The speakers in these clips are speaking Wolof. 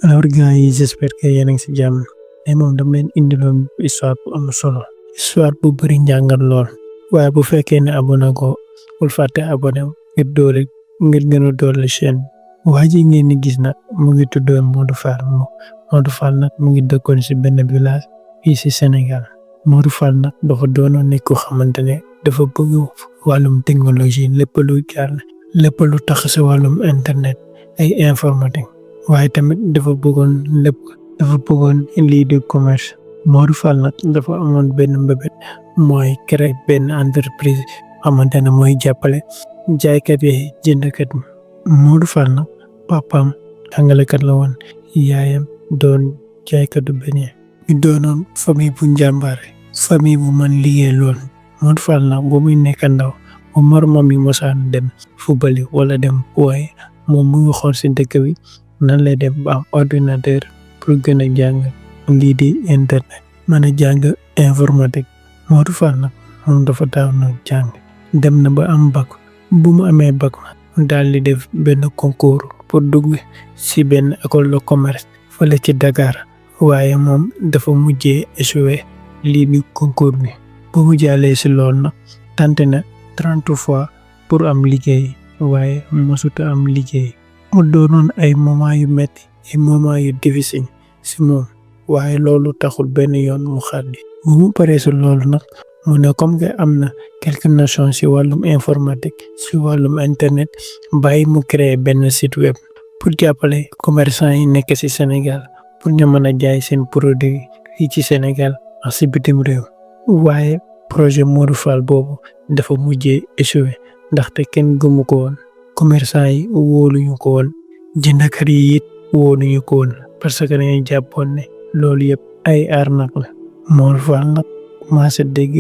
Alors gars yi j'espère que yéen a ngi si jàmm tey moom dama leen indiloon histoire bu am solo histoire bu bëri njàngat lool waaye bu fekkee ne abonné ko bul fàtte abonné ngir gën a doole chaîne waa ji ngeen ni gis nag mu ngi tuddoon Modou Fall nag mu ngi dëkkoon si benn village fii si Sénégal Modou Fall nag dafa doonoon nit ko xamante ne dafa bëgg wàllum technologie lépp lu tax si wàllum internet ay informatique waaye tamit dafa bëggoon lii di commerce Modou Fall nag dafa amoon benn mbébét mooy créer benn entreprise xamante ne mooy jàppale jaaykat yi jëndkat yi Modou Fall nag papaam jàngalekat la woon yaayam doon jaaykatu beñe ñu doonoon famille bu njàmbaare famille bu mën liggéey lool Modou Fall nag bu muy nekk ndaw bu moromam yi mosaan dem fubali wala dem waaye moom mu ngi xool si dëkk bi nan lay dem ba am ordinateur pour gën a jàng lii di internet mën a jàng informatique Modou Fall nag moom dafa daaw na jàng dem na ba am bac bu mu amee bac daal di def benn concours pour dugg si benn école de commerce fële ci Dakar waaye moom dafa mujjee échoué lii di concours bi bu mu jàllee si loolu nag tenté na 30 fois pour am liggéey waaye mosuta am liggéey mu doonoon ay moment yu metti ay moment yu difficile si moom waaye loolu taxul benn yoon mu xaddi bu mu paree si loolu nag mu ne comme que am na quelques notions si wàllum informatique si wàllum internet bàyyi mu créer benn site web pour jàppale commerçant yi nekk si Sénégal pour ñu mën a jaay seen produit fii ci Sénégal ak si bitim réew waaye projet Modou Fall boobu dafa mujjee échoué ndaxte kenn gëmu ko woon commerçant yi wóoluñu ko woon jëndkat yi it wóoluñu ko woon parce que dañuy jàppoon ne loolu yëpp ay arnaque la Modou Fall nag commencé dégg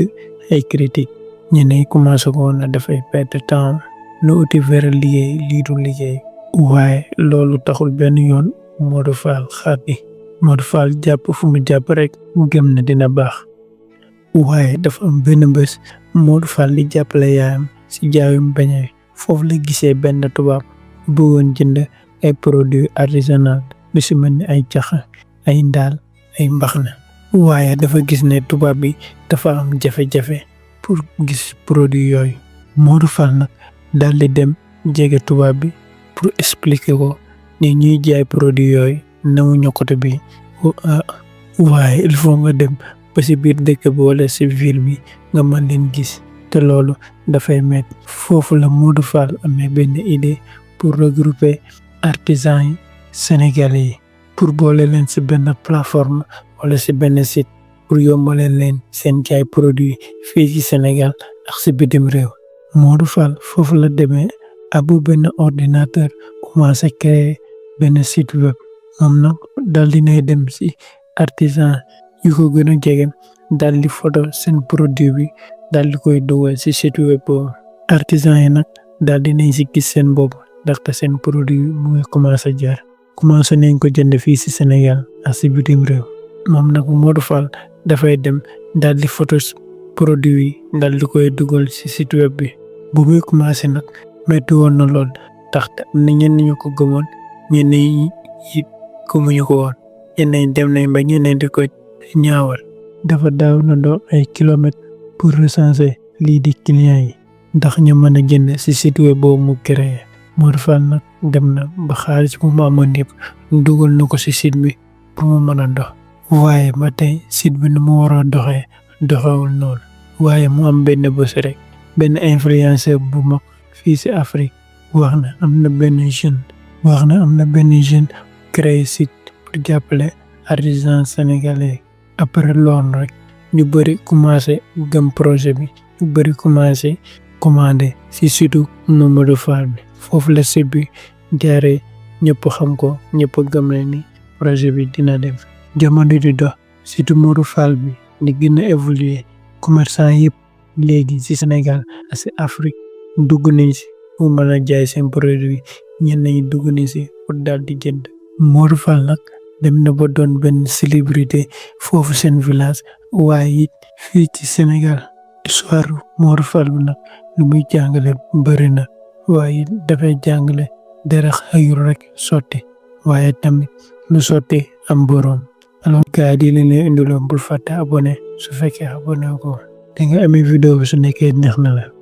ay critique ñeneen commencé ko woon a def ay perte temps lu uti vers liggéey lii du liggéey waaye loolu taxul benn yoon Modou Fall xaddi Modou Fall jàpp fu mu jàpp rek gëm na dina baax waaye dafa am benn bés Modou Fall di jàppale yaayam si jaayum beñe foofu la gisee benn tubaab bëggoon jënd ay produits artisanal lu si mel ni ay cax ay ndaal ay mbaxna waaye dafa gis ne tubaab bi dafa am jafe-jafe pour gis produit yooyu Modou Fall nag daal di dem jege tubaab bi pour expliquer ko ni ñuy jaay produit yooyu newuñu côté bi waaye il faut nga dem ba si biir dëkk bi wala si ville bi nga mën leen gis te loolu dafay métti foofu la Modou Fall amee benn idée pour regrouper artisans yi sénégalais yi pour boole leen si benn plateforme wala si benn site pour yombale leen seen jaay produit fii ci Sénégal ak si bitim réew Modou Fall foofu la demee abu benn ordinateur commencé créer benn site web moom nag dal dinay dem si artisan yu ko gën a jege dal di photo seen produit bi dal di koy dugal si site web boobu artisan yi nag dal dinañ si gis seen bopp ndaxte seen produit mu ngi commencé jar commencé nañ ko jënd fii si Sénégal ak si bitim réew moom nag Modou Fall dafay dem dal di photo produit yi dal di koy dugal si site web bi bu muy commencé nag metti woon na lool ndaxte am na ñenn ñu ko gëmoon ñenn yi gëmuñu ko woon ñenn dem nañ ba ñenn di ko ñaawal dafa daaw na doon ay kilomètres pour recenser lii di clients yi ndax ñu mën a jënd si site web boobu mu créé Modou Fall nag dem na ba xaalis bu mu amoon yëpp dugal na ko si site bi pour mu mën a dox waaye ba tey site bi nu mu war a doxewul noonu waaye mu am benn bés rek benn influenceur bu mag fii si Afrique wax na am na benn jeune créé site pour jàppale artisans sénégalais après loolu rek ñu bëri commencé gëm projet bi ñu bëri commencé commandé si surtout Modou Fall bi foofu la site bi jaaree ñëpp xam ko ñëpp gëm ne ni projet bi dina dem jamono di dox surtout Modou Fall bi di gën a évoluer commerçant yëpp léegi si Sénégal ak si Afrique dugg nañ si pour mën a jaay seen produit ñenn ñi dugg nañ si pour daal di jënd Modou Fall nag dem na ba doon benn célébrité foofu seen village waaye it fii ci Sénégal Histoirou Modou Fall bi nag lu muy jàngale bëri na waaye dafay jàngale dara xëyul rek sotti waaye tamit lu sotti am borom. Alors gars yi di leen indiloon bul fàtte abonné su fekkee abonné ko te nga amee vidéo bi su nekkee neex na la.